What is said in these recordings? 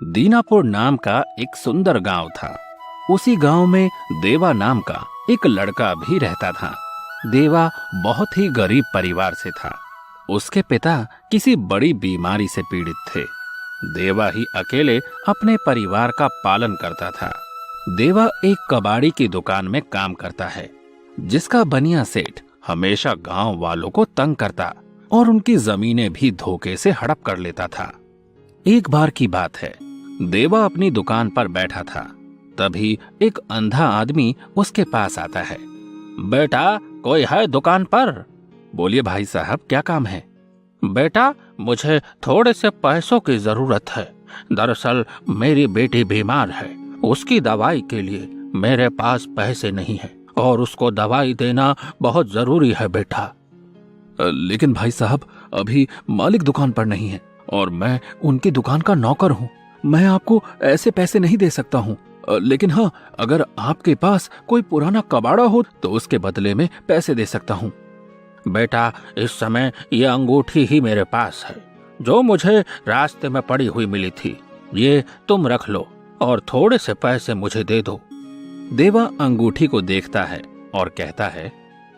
दीनापुर नाम का एक सुंदर गांव था। उसी गांव में देवा नाम का एक लड़का भी रहता था। देवा बहुत ही गरीब परिवार से था। उसके पिता किसी बड़ी बीमारी से पीड़ित थे। देवा ही अकेले अपने परिवार का पालन करता था। देवा एक कबाड़ी की दुकान में काम करता है, जिसका बनिया सेठ हमेशा गांव वालों को तंग करता और उनकी जमीनें भी धोखे से हड़प कर लेता था। एक बार की बात है, देवा अपनी दुकान पर बैठा था। तभी एक अंधा आदमी उसके पास आता है। बेटा, कोई है दुकान पर? बोलिए भाई साहब, क्या काम है? बेटा, मुझे थोड़े से पैसों की जरूरत है। दरअसल मेरी बेटी बीमार है। उसकी दवाई के लिए मेरे पास पैसे नहीं है और उसको दवाई देना बहुत जरूरी है बेटा। लेकिन भाई साहब, अभी मालिक दुकान पर नहीं है और मैं उनकी दुकान का नौकर हूँ। मैं आपको ऐसे पैसे नहीं दे सकता हूँ। लेकिन हाँ, अगर आपके पास कोई पुराना कबाड़ा हो तो उसके बदले में पैसे दे सकता हूँ। बेटा, इस समय ये अंगूठी ही मेरे पास है, जो मुझे रास्ते में पड़ी हुई मिली थी। ये तुम रख लो और थोड़े से पैसे मुझे दे दो। देवा अंगूठी को देखता है और कहता है,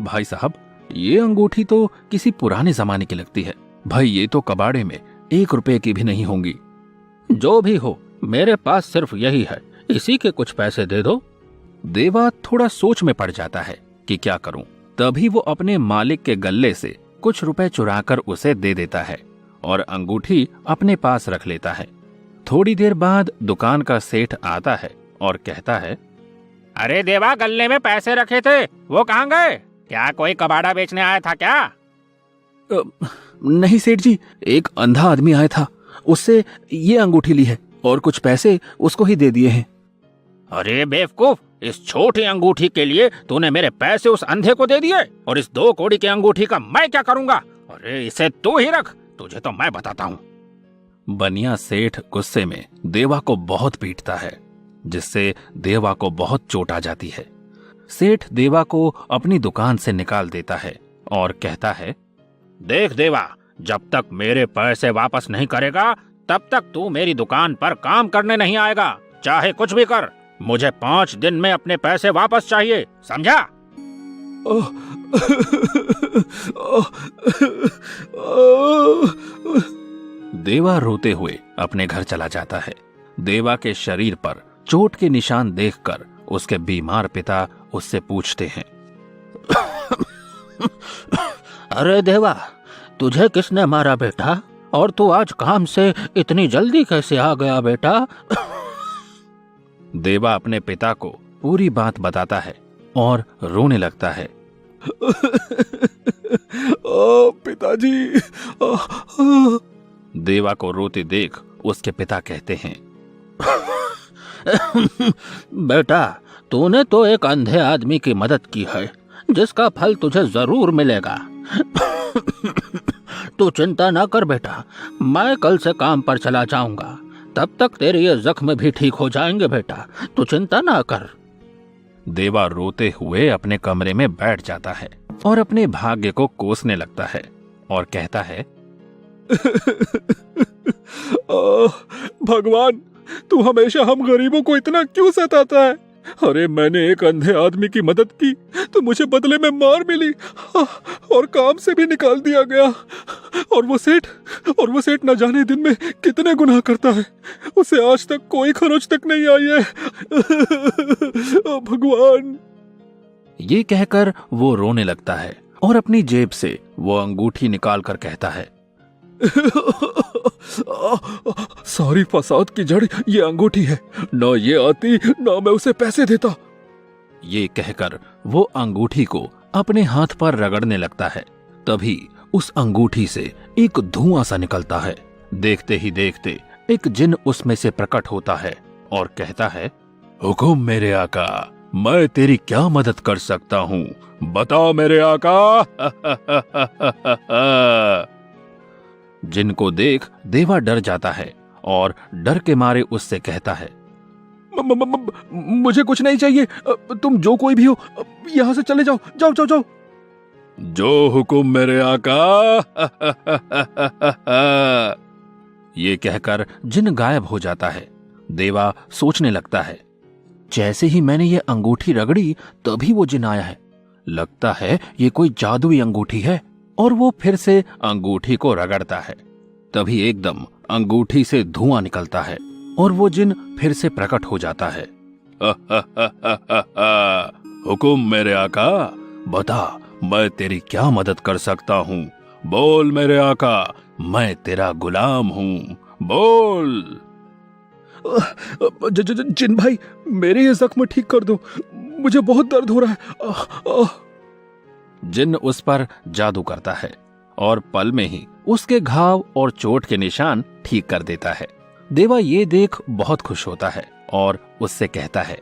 भाई साहब, ये अंगूठी तो किसी पुराने जमाने की लगती है। भाई, ये तो कबाड़े में 1 रुपए की भी नहीं होंगी। जो भी हो, मेरे पास सिर्फ यही है, इसी के कुछ पैसे दे दो। देवा थोड़ा सोच में पड़ जाता है कि क्या करूं। तभी वो अपने मालिक के गल्ले से कुछ रुपए चुराकर उसे दे देता है और अंगूठी अपने पास रख लेता है। थोड़ी देर बाद दुकान का सेठ आता है और कहता है, अरे देवा, गल्ले में पैसे रखे थे, वो कहाँ गए? क्या कोई कबाड़ा बेचने आया था क्या? नहीं सेठ जी, एक अंधा आदमी आया था, उससे ये अंगूठी ली है और कुछ पैसे उसको ही दे दिए हैं। अरे बेवकूफ, इस छोटी अंगूठी के लिए तूने मेरे पैसे उस अंधे को दे दिए, और इस 2 कौड़ी की अंगूठी का मैं क्या करूंगा? अरे इसे तू ही रख, तुझे तो मैं बताता हूँ। बनिया सेठ गुस्से में देवा को बहुत पीटता है, जिससे देवा को बहुत चोट आ जाती है। सेठ देवा को अपनी दुकान से निकाल देता है और कहता है, देख देवा, जब तक मेरे पैसे वापस नहीं करेगा तब तक तू मेरी दुकान पर काम करने नहीं आएगा। चाहे कुछ भी कर, मुझे 5 दिन में अपने पैसे वापस चाहिए, समझा? देवा रोते हुए अपने घर चला जाता है। देवा के शरीर पर चोट के निशान देखकर उसके बीमार पिता उससे पूछते हैं, अरे देवा, तुझे किसने मारा बेटा? और तू आज काम से इतनी जल्दी कैसे आ गया बेटा? देवा अपने पिता को पूरी बात बताता है और रोने लगता है। पिताजी। देवा को रोते देख उसके पिता कहते हैं, बेटा, तूने तो एक अंधे आदमी की मदद की है, जिसका फल तुझे जरूर मिलेगा। तू चिंता ना कर बेटा, मैं कल से काम पर चला जाऊंगा। तब तक तेरे ये जख्म भी ठीक हो जाएंगे बेटा, तू चिंता ना कर। देवा रोते हुए अपने कमरे में बैठ जाता है और अपने भाग्य को कोसने लगता है और कहता है, भगवान, तू हमेशा हम गरीबों को इतना क्यों सताता है? अरे मैंने एक अंधे आदमी की मदद की तो मुझे बदले में मार मिली और काम से भी निकाल दिया गया। और वो सेठ न जाने दिन में कितने गुनाह करता है, उसे आज तक कोई खरोच तक नहीं आई है। भगवान। ये कहकर वो रोने लगता है और अपनी जेब से वो अंगूठी निकाल कर कहता है, सारी फसाद की जड़ ये अंगूठी है, ना ये आती ना मैं उसे पैसे देता। ये कहकर वो अंगूठी को अपने हाथ पर रगड़ने लगता है। तभी उस अंगूठी से एक धुआं सा निकलता है। देखते ही देखते एक जिन उसमें से प्रकट होता है और कहता है, हुकुम मेरे आका, मैं तेरी क्या मदद कर सकता हूँ, बता मेरे आका। जिन को देख देवा डर जाता है और डर के मारे उससे कहता है, मुझे कुछ नहीं चाहिए, तुम जो कोई भी हो यहाँ से चले जाओ, जाओ जाओ जाओ। जो हुकुम मेरे आका। ये कहकर जिन गायब हो जाता है। देवा सोचने लगता है, जैसे ही मैंने ये अंगूठी रगड़ी तभी वो जिन आया है। लगता है ये कोई जादुई अंगूठी है। और वो फिर से अंगूठी को रगड़ता है। तभी एकदम अंगूठी से धुआं निकलता है और वो जिन फिर से प्रकट हो जाता है। हुकुम मेरे आका, बता मैं तेरी क्या मदद कर सकता हूँ। बोल मेरे आका, मैं तेरा गुलाम हूँ, बोल। जिन भाई, मेरे ये जख्म ठीक कर दो, मुझे बहुत दर्द हो रहा है। जिन उस पर जादू करता है और पल में ही उसके घाव और चोट के निशान ठीक कर देता है। देवा ये देख बहुत खुश होता है और उससे कहता है,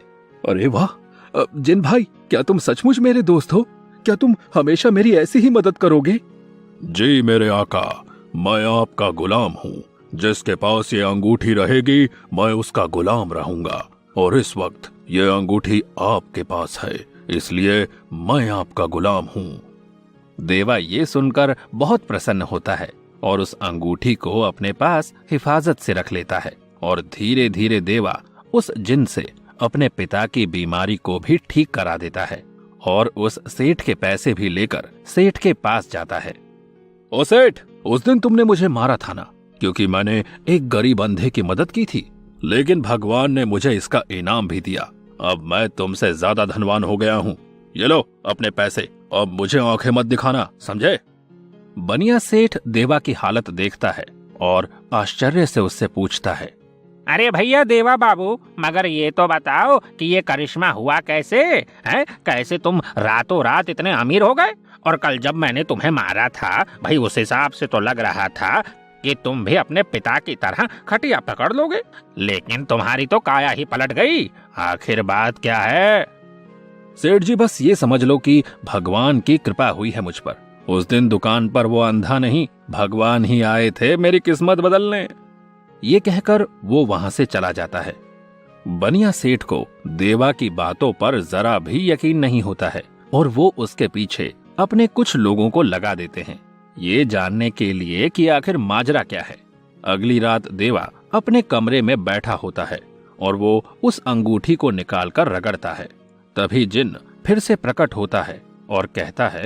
अरे वाह जिन भाई, क्या तुम सचमुच मेरे दोस्त हो? क्या तुम हमेशा मेरी ऐसी ही मदद करोगे? जी मेरे आका, मैं आपका गुलाम हूँ। जिसके पास ये अंगूठी रहेगी मैं उसका गुलाम रहूंगा। और इस वक्त ये अंगूठी आपके पास है, इसलिए मैं आपका गुलाम हूँ। देवा ये सुनकर बहुत प्रसन्न होता है और उस अंगूठी को अपने पास हिफाजत से रख लेता है। और धीरे धीरे देवा उस जिन से अपने पिता की बीमारी को भी ठीक करा देता है और उस सेठ के पैसे भी लेकर सेठ के पास जाता है। ओ सेठ, उस दिन तुमने मुझे मारा था ना, क्योंकि मैंने एक गरीब अंधे की मदद की थी, लेकिन भगवान ने मुझे इसका इनाम भी दिया। अब मैं तुमसे ज्यादा धनवान हो गया हूँ। ये लो अपने पैसे, अब मुझे आंखें मत दिखाना, समझे? बनिया सेठ देवा की हालत देखता है और आश्चर्य से उससे पूछता है, अरे भैया देवा बाबू, मगर ये तो बताओ कि ये करिश्मा हुआ कैसे है? कैसे तुम रातों रात इतने अमीर हो गए? और कल जब मैंने तुम्हें मारा था भाई, उस हिसाब से तो लग रहा था कि तुम भी अपने पिता की तरह खटिया पकड़ लोगे, लेकिन तुम्हारी तो काया ही पलट गई। आखिर बात क्या है? सेठ जी, बस ये समझ लो कि भगवान की कृपा हुई है मुझ पर। उस दिन दुकान पर वो अंधा नहीं, भगवान ही आए थे मेरी किस्मत बदलने। ये कहकर वो वहां से चला जाता है। बनिया सेठ को देवा की बातों पर जरा भी यकीन नहीं होता है और वो उसके पीछे अपने कुछ लोगों को लगा देते हैं, ये जानने के लिए कि आखिर माजरा क्या है। अगली रात देवा अपने कमरे में बैठा होता है और वो उस अंगूठी को निकालकर रगड़ता है। तभी जिन फिर से प्रकट होता है और कहता है,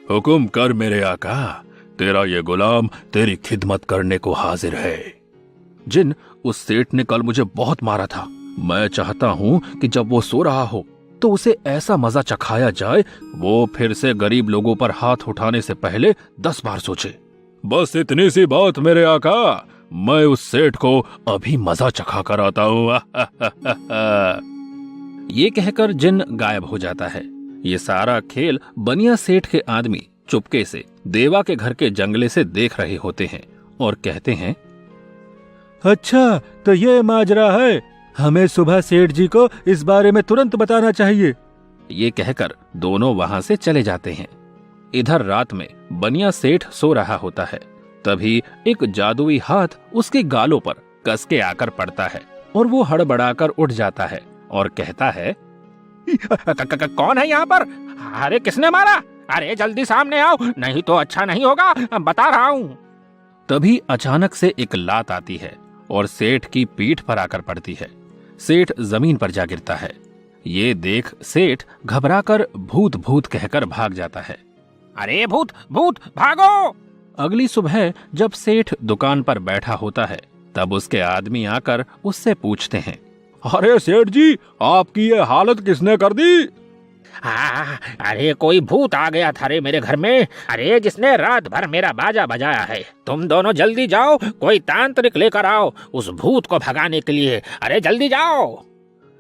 हुकुम कर मेरे आका, तेरा ये गुलाम तेरी खिदमत करने को हाजिर है। जिन, उस सेठ ने कल मुझे बहुत मारा था। मैं चाहता हूँ कि जब वो सो रहा हो तो उसे ऐसा मजा चखाया जाए वो फिर से गरीब लोगों पर हाथ उठाने से पहले 10 बार सोचे। बस इतनी सी बात मेरे आका, मैं उस सेठ को अभी मजा चखा कर आता हूँ। ये कहकर जिन गायब हो जाता है। ये सारा खेल बनिया सेठ के आदमी चुपके से देवा के घर के जंगले से देख रहे होते हैं और कहते हैं, अच्छा तो ये माजरा है, हमें सुबह सेठ जी को इस बारे में तुरंत बताना चाहिए। ये कहकर दोनों वहां से चले जाते हैं। इधर रात में बनिया सेठ सो रहा होता है। तभी एक जादुई हाथ उसके गालों पर कस के आकर पड़ता है और वो हड़बड़ाकर उठ जाता है और कहता है, कौन है यहाँ पर? अरे किसने मारा? अरे जल्दी सामने आओ, नहीं तो अच्छा नहीं होगा, बता रहा हूँ। तभी अचानक से एक लात आती है और सेठ की पीठ पर आकर पड़ती है। सेठ जमीन पर जा गिरता है। ये देख सेठ घबराकर भूत भूत कहकर भाग जाता है। अरे भूत भूत भागो! अगली सुबह जब सेठ दुकान पर बैठा होता है तब उसके आदमी आकर उससे पूछते हैं, अरे सेठ जी, आपकी ये हालत किसने कर दी? अरे कोई भूत आ गया था रे मेरे घर में, अरे जिसने रात भर मेरा बाजा बजाया है। तुम दोनों जल्दी जाओ, कोई तांत्रिक लेकर आओ उस भूत को भगाने के लिए। अरे जल्दी जाओ।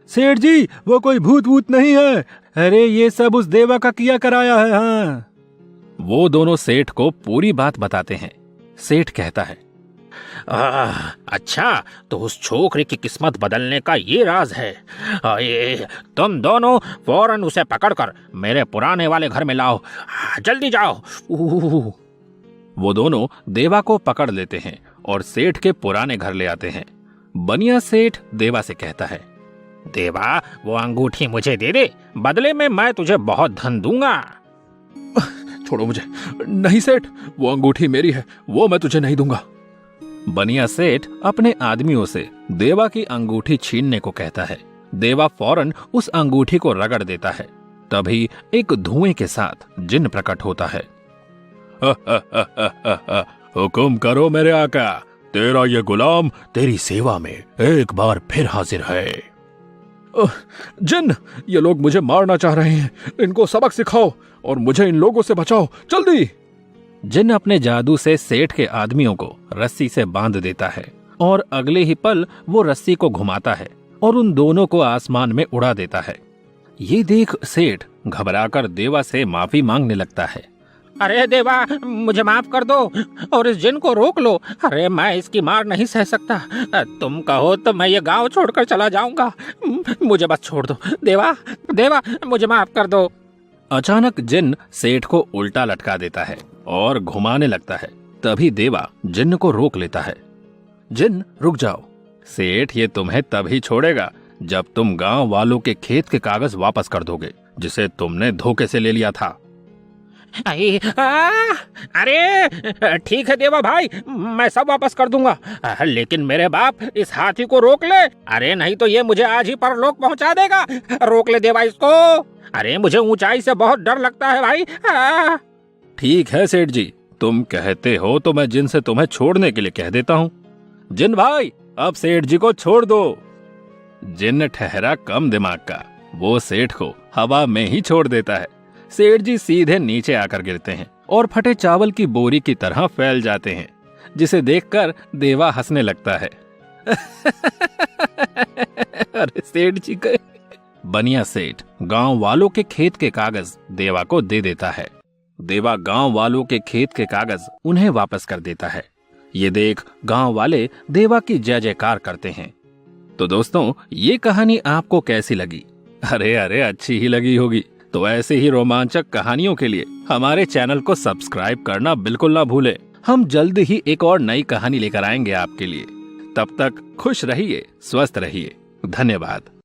सेठ जी, वो कोई भूत भूत नहीं है, अरे ये सब उस देवा का किया कराया है। हाँ। वो दोनों सेठ को पूरी बात बताते हैं। सेठ कहता है, अच्छा तो उस छोकरे की किस्मत बदलने का ये राज है। तुम दोनों फौरन उसे पकड़कर मेरे पुराने वाले घर में लाओ, जल्दी जाओ। वो दोनों देवा को पकड़ लेते हैं और सेठ के पुराने घर ले आते हैं। बनिया सेठ देवा से कहता है, देवा वो अंगूठी मुझे दे दे, बदले में मैं तुझे बहुत धन दूंगा। छोड़ो मुझे। नहीं सेठ, वो अंगूठी मेरी है, वो मैं तुझे नहीं दूंगा। बनिया सेठ अपने आदमियों से देवा की अंगूठी छीनने को कहता है। देवा फौरन उस अंगूठी को रगड़ देता है। तभी एक धुएं के साथ जिन प्रकट होता है। हुकुम करो मेरे आका, तेरा ये गुलाम तेरी सेवा में एक बार फिर हाजिर है। जिन, ये लोग मुझे मारना चाह रहे हैं, इनको सबक सिखाओ और मुझे इन लोगों से बचाओ, जल्दी। जिन अपने जादू से सेठ के आदमियों को रस्सी से बांध देता है और अगले ही पल वो रस्सी को घुमाता है और उन दोनों को आसमान में उड़ा देता है। ये देख सेठ घबराकर देवा से माफी मांगने लगता है। अरे देवा, मुझे माफ कर दो और इस जिन को रोक लो। अरे मैं इसकी मार नहीं सह सकता। तुम कहो तो मैं ये गांव छोड़कर चला जाऊंगा। मुझे बस छोड़ दो देवा, देवा मुझे माफ कर दो। अचानक जिन सेठ को उल्टा लटका देता है और घुमाने लगता है। तभी देवा जिन को रोक लेता है। जिन, रुक जाओ। सेठ ये तुम्हें तभी छोड़ेगा जब तुम गांव वालों के खेत के कागज वापस कर दोगे जिसे तुमने धोखे से ले लिया था। अरे ठीक है देवा भाई, मैं सब वापस कर दूंगा, लेकिन मेरे बाप इस हाथी को रोक ले। अरे नहीं तो ये मुझे आज ही परलोक पहुंचा देगा। रोक ले देवा इसको। अरे मुझे ऊंचाई से बहुत डर लगता है भाई। ठीक है सेठ जी, तुम कहते हो तो मैं जिन से तुम्हें छोड़ने के लिए कह देता हूँ। जिन भाई, अब सेठ जी को छोड़ दो। जिन ठहरा कम दिमाग का, वो सेठ को हवा में ही छोड़ देता है। सेठ जी सीधे नीचे आकर गिरते हैं और फटे चावल की बोरी की तरह फैल जाते हैं, जिसे देखकर देवा हंसने लगता है। अरे सेठ जी गए। बनिया सेठ गांव वालों के खेत के कागज देवा को दे देता है। देवा गांव वालों के खेत के कागज उन्हें वापस कर देता है। ये देख गांव वाले देवा की जय जयकार करते हैं। तो दोस्तों, ये कहानी आपको कैसी लगी? अरे अरे अच्छी ही लगी होगी। तो ऐसे ही रोमांचक कहानियों के लिए हमारे चैनल को सब्सक्राइब करना बिल्कुल ना भूलें। हम जल्द ही एक और नई कहानी लेकर आएंगे आपके लिए। तब तक खुश रहिए, स्वस्थ रहिए। धन्यवाद।